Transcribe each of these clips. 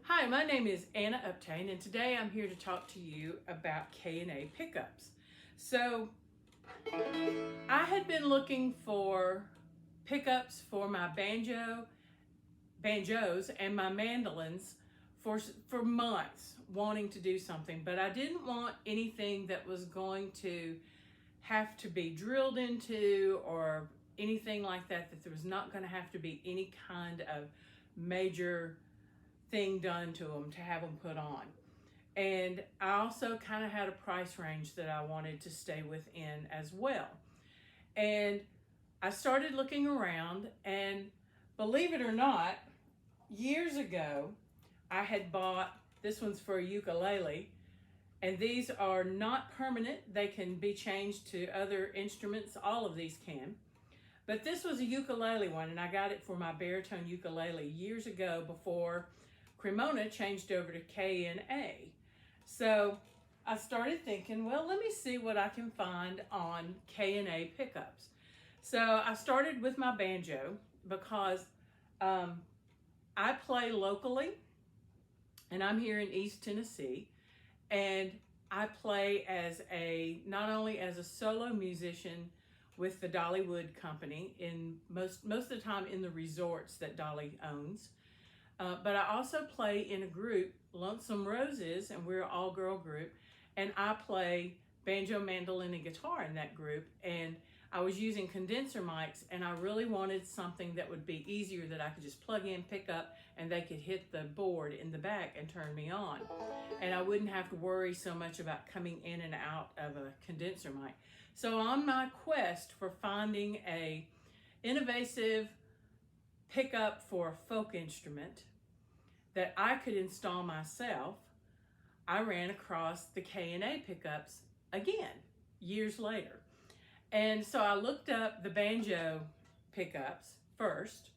Hi, my name is Anna Uptain, and today I'm here to talk to you about KNA Pickups. So, I had been looking for pickups for my banjos and my mandolins for months, wanting to do something, but I didn't want anything that was going to have to be drilled into or anything like that, that there was not going to have to be any kind of major thing done to them to have them put on. And I also kind of had a price range that I wanted to stay within as well. And I started looking around, and believe it or not, years ago I had bought, this one's for a ukulele, and these are not permanent. They can be changed to other instruments. All of these can. But this was a ukulele one, and I got it for my baritone ukulele years ago before Cremona changed over to KNA. So I started thinking, well, let me see what I can find on KNA Pickups. So I started with my banjo because I play locally, and I'm here in East Tennessee, and I play as not only as a solo musician with the Dollywood company, in most of the time in the resorts that Dolly owns. But I also play in a group, Lonesome Roses, and we're an all-girl group, and I play banjo, mandolin, and guitar in that group. And I was using condenser mics, and I really wanted something that would be easier, that I could just plug in, pick up, and they could hit the board in the back and turn me on. And I wouldn't have to worry so much about coming in and out of a condenser mic. So on my quest for finding a innovative pickup for a folk instrument that I could install myself, I ran across the KNA Pickups again, years later. And so I looked up the banjo pickups first,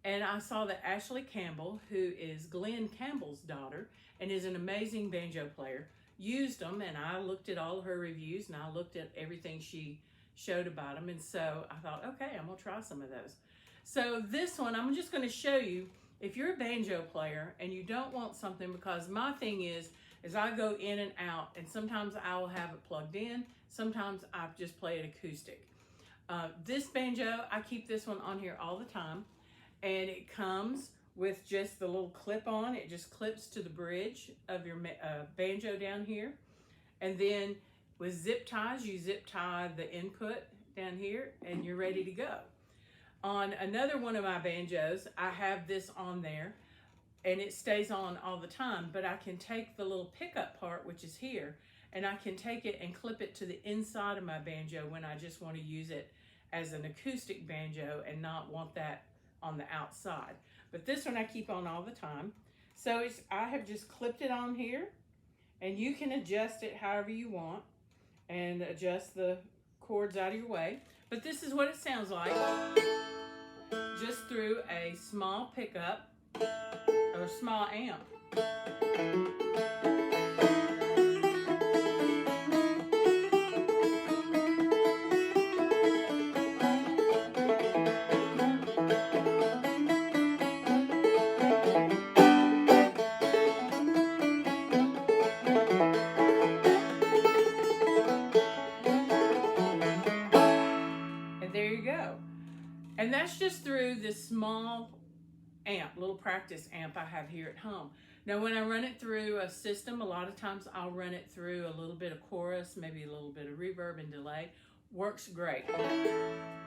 and I saw that Ashley Campbell, who is Glenn Campbell's daughter and is an amazing banjo player, used them, and I looked at all of her reviews, and I looked at everything she showed about them, and so I thought, okay, I'm gonna try some of those. So this one, I'm just gonna show you, if you're a banjo player and you don't want something, because my thing is I go in and out, and sometimes I will have it plugged in, sometimes I just play it acoustic. This banjo, I keep this one on here all the time, and it comes with just the little clip on. It just clips to the bridge of your banjo down here. And then with zip ties, you zip tie the input down here, and you're ready to go. On another one of my banjos, I have this on there, and it stays on all the time, but I can take the little pickup part, which is here, and I can take it and clip it to the inside of my banjo when I just want to use it as an acoustic banjo and not want that on the outside. But this one I keep on all the time. So I have just clipped it on here, and you can adjust it however you want and adjust the cords out of your way. But this is what it sounds like, just through a small pickup or small amp. And there you go. And that's just through this small amp, little practice amp I have here at home. Now when I run it through a system, a lot of times I'll run it through a little bit of chorus, maybe a little bit of reverb and delay. Works great.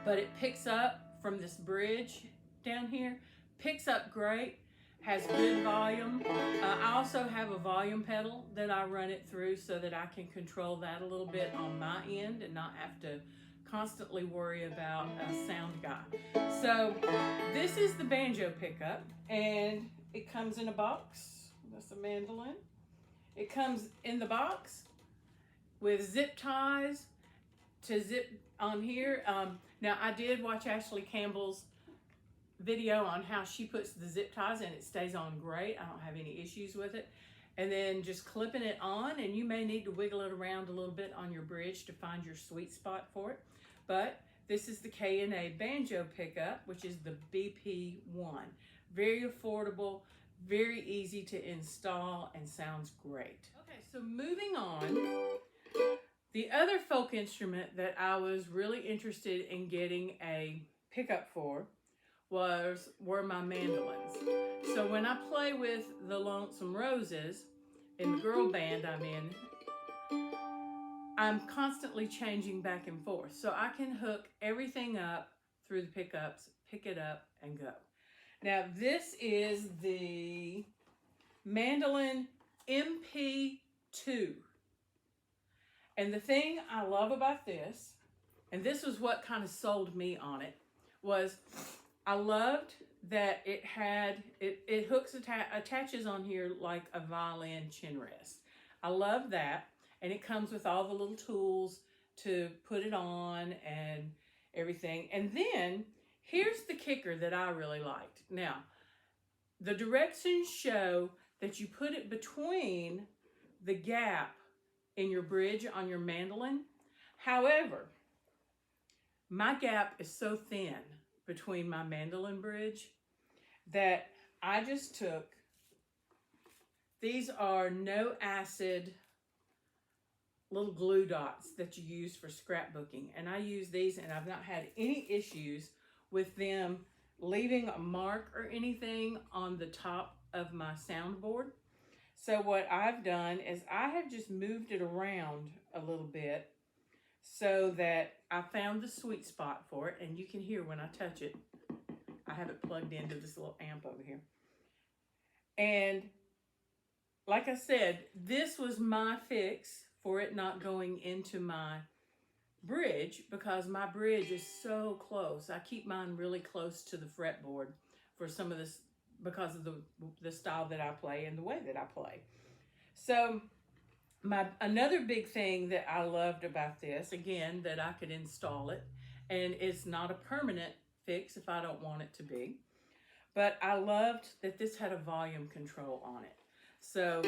But it picks up from this bridge down here, picks up great, has good volume. I also have a volume pedal that I run it through so that I can control that a little bit on my end and not have to constantly worry about a sound guy. So this is the banjo pickup, and it comes in a box. That's a mandolin. It comes in the box with zip ties to zip on here. Now I did watch Ashley Campbell's video on how she puts the zip ties, and it stays on great. I don't have any issues with it. And then just clipping it on, and you may need to wiggle it around a little bit on your bridge to find your sweet spot for it. But this is the KNA banjo pickup, which is the BP1. Very affordable, very easy to install and sounds great. Okay, so moving on, the other folk instrument that I was really interested in getting a pickup for were my mandolins. So when I play with the Lonesome Roses in the girl band I'm in, I'm constantly changing back and forth. So I can hook everything up through the pickups, pick it up, and go. Now this is the Mandolin MP2. And the thing I love about this, and this was what kind of sold me on it, was I loved that it had, it hooks, attaches on here like a violin chin rest. I love that. And it comes with all the little tools to put it on and everything. And then here's the kicker that I really liked. Now, the directions show that you put it between the gap in your bridge on your mandolin. However, my gap is so thin between my mandolin bridge that I just took, these are no acid little glue dots that you use for scrapbooking, and I use these and I've not had any issues with them leaving a mark or anything on the top of my soundboard. So what I've done is I have just moved it around a little bit so that I found the sweet spot for it, and you can hear when I touch it. I have it plugged into this little amp over here. And like I said, this was my fix for it not going into my bridge, because my bridge is so close. I keep mine really close to the fretboard for some of this, because of the style that I play and the way that I play. So another big thing that I loved about this, again, that I could install it, and it's not a permanent fix if I don't want it to be, but I loved that this had a volume control on it. So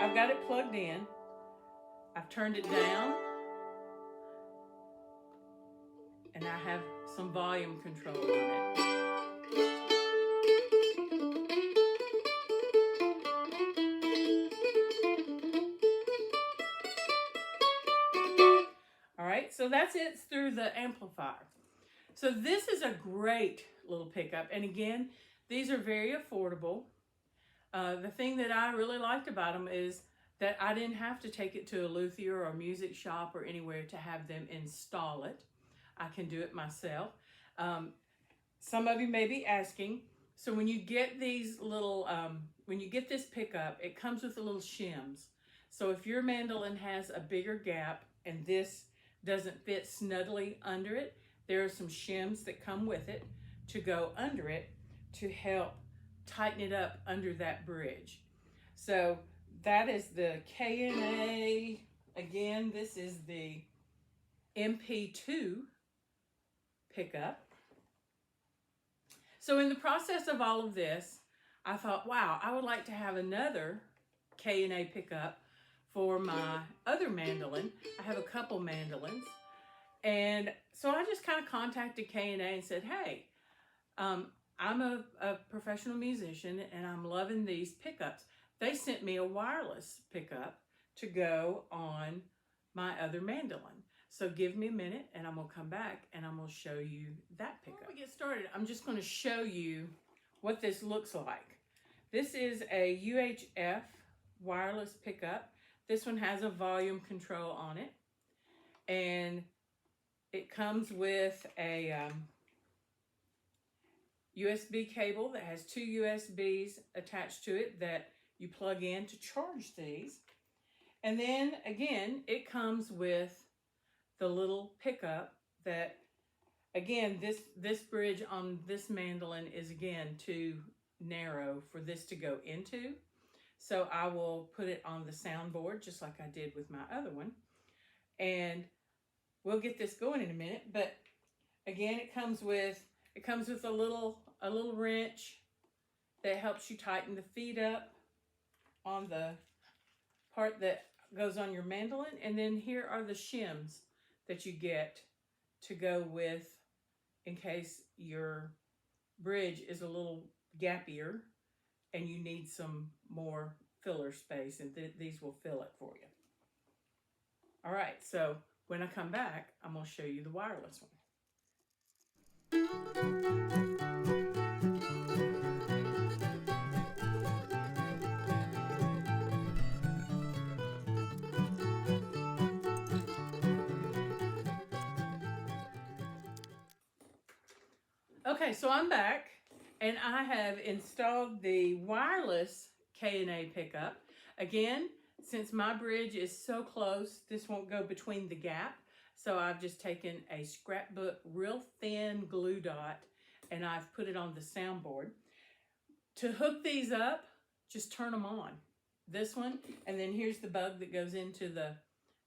I've got it plugged in, I've turned it down, and I have some volume control on it. All right, so that's it through the amplifier. So this is a great little pickup, and again, these are very affordable. The thing that I really liked about them is that I didn't have to take it to a luthier or a music shop or anywhere to have them install it. I can do it myself. Some of you may be asking, so when you get these little, when you get this pickup, it comes with the little shims. So if your mandolin has a bigger gap and this doesn't fit snugly under it, there are some shims that come with it to go under it to help tighten it up under that bridge. So that is the KNA. Again, this is the MP2 pickup. So in the process of all of this, I thought, wow, I would like to have another KNA pickup for my other mandolin. I have a couple mandolins. And so I just kind of contacted KNA and said, hey, I'm a professional musician and I'm loving these pickups. They sent me a wireless pickup to go on my other mandolin. So give me a minute and I'm gonna come back and I'm gonna show you that pickup. Before we get started, I'm just gonna show you what this looks like. This is a UHF wireless pickup. This one has a volume control on it, and it comes with a USB cable that has two USBs attached to it that you plug in to charge these. And then again, it comes with the little pickup that, again, this bridge on this mandolin is again too narrow for this to go into. So I will put it on the soundboard just like I did with my other one. And we'll get this going in a minute. But again, it comes with a little wrench that helps you tighten the feet up on the part that goes on your mandolin. And then here are the shims that you get to go with in case your bridge is a little gappier and you need some more filler space, and these will fill it for you. All right, so when I come back, I'm going to show you the wireless one. Okay, so I'm back, and I have installed the wireless KNA pickup. Again, since my bridge is so close, this won't go between the gap. So I've just taken a scrapbook, real thin glue dot, and I've put it on the soundboard. To hook these up, just turn them on. This one, and then here's the bug that goes into the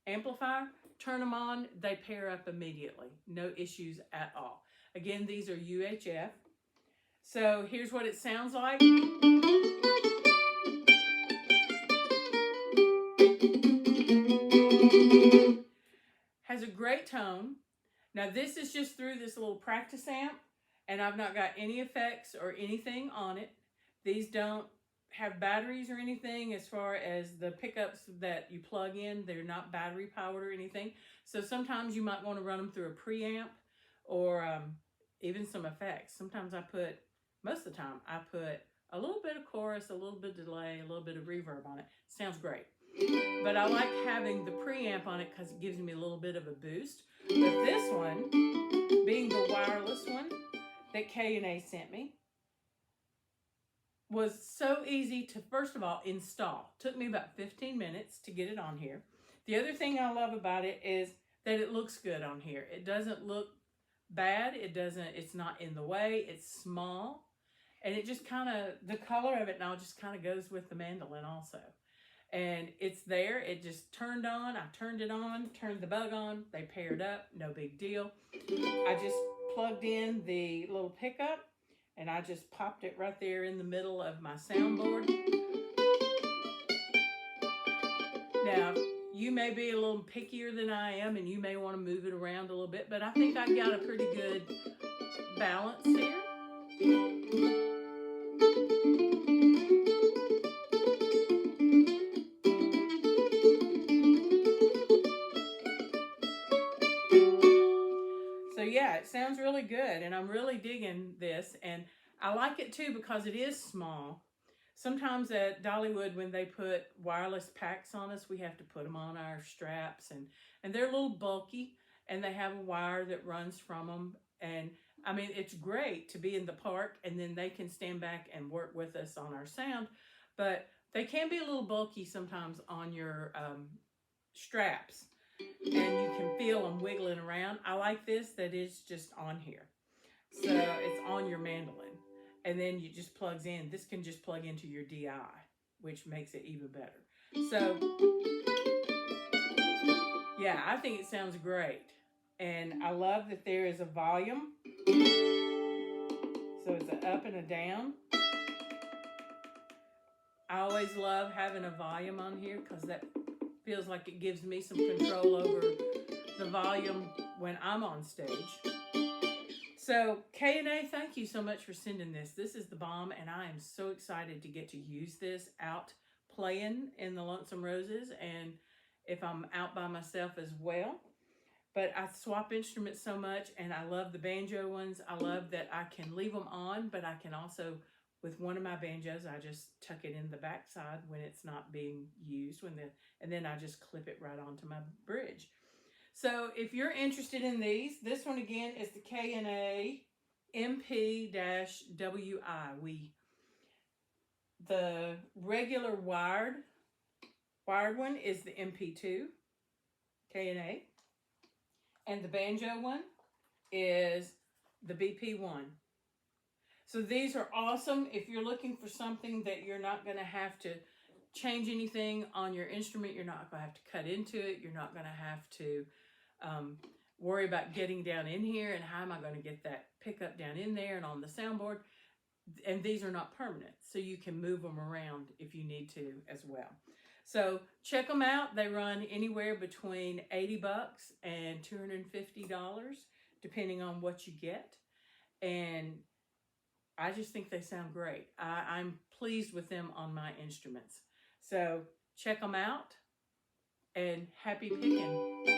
amplifier. Turn them on, they pair up immediately. No issues at all. Again, these are UHF. So here's what it sounds like. Has a great tone. Now this is just through this little practice amp, and I've not got any effects or anything on it. These don't have batteries or anything as far as the pickups that you plug in. They're not battery powered or anything. So sometimes you might want to run them through a preamp or even some effects. Sometimes most of the time, I put a little bit of chorus, a little bit of delay, a little bit of reverb on it. Sounds great. But I like having the preamp on it because it gives me a little bit of a boost. But this one, being the wireless one that KNA sent me, was so easy to, first of all, install. Took me about 15 minutes to get it on here. The other thing I love about it is that it looks good on here. It doesn't look bad. It's not in the way. It's small. And it just kind of, the color of it now just kind of goes with the mandolin also. And it's there. It just turned on. I turned it on, turned the bug on. They paired up. No big deal. I just plugged in the little pickup, and I just popped it right there in the middle of my soundboard. Now, you may be a little pickier than I am, and you may want to move it around a little bit, but I think I got a pretty good balance here. So yeah, it sounds really good, and I'm really digging this, and I like it too because it is small. Sometimes at Dollywood, when they put wireless packs on us, we have to put them on our straps, and they're a little bulky, and they have a wire that runs from them. And I mean, it's great to be in the park, and then they can stand back and work with us on our sound, but they can be a little bulky sometimes on your straps, and you can feel them wiggling around. I like this that is just on here. So it's on your mandolin. And then you just plugs in. This can just plug into your DI, which makes it even better. So, yeah, I think it sounds great. And I love that there is a volume. So it's an up and a down. I always love having a volume on here because that feels like it gives me some control over the volume when I'm on stage. So KNA, thank you so much for sending this. This is the bomb, and I am so excited to get to use this out playing in the Lonesome Roses, and if I'm out by myself as well. But I swap instruments so much, and I love the banjo ones. I love that I can leave them on, but I can also, with one of my banjos, I just tuck it in the backside when it's not being used, and then I just clip it right onto my bridge. So if you're interested in these, this one again is the KNA MP-WI. The regular wired one is the MP2 KNA, and the banjo one is the BP1. So these are awesome if you're looking for something that you're not going to have to change anything on your instrument. You're not going to have to cut into it. You're not going to have to worry about getting down in here and how am I going to get that pickup down in there and on the soundboard. And these are not permanent, so you can move them around if you need to as well. So check them out. They run anywhere between $80 and $250, depending on what you get. And I just think they sound great. I'm pleased with them on my instruments. So check them out and happy picking.